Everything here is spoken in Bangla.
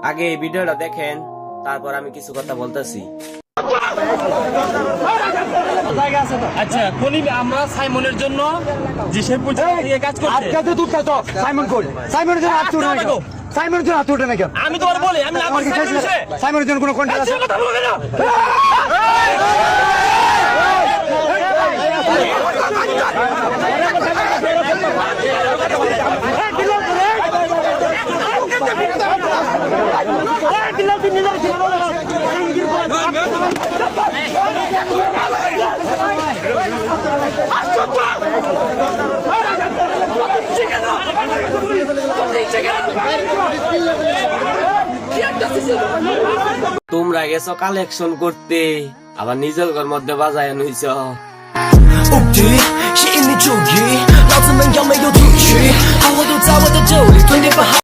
আগে এই ভিডিওটা দেখেন, তারপর আমি কিছু কথা বলতেছি। আচ্ছা আমরা সাইমনের জন্য যে সে কাজ করছে আজকে তুই তো সাইমন কই সাইমনের জন্য হাত তুলে নাকি সাইমনের জন্য হাত তুলে নাকি আমি তোমার বলি আমি সাইমনের জন্য কোনো কন্ট্যাক্ট আছে তোমরা গেছো কালেকশন করতে, আবার নিজের ঘর মধ্যে বাজায় নইছ।无敌，吸引你注意，老子们要没有体恤，好活都在我的酒里，吞点不好。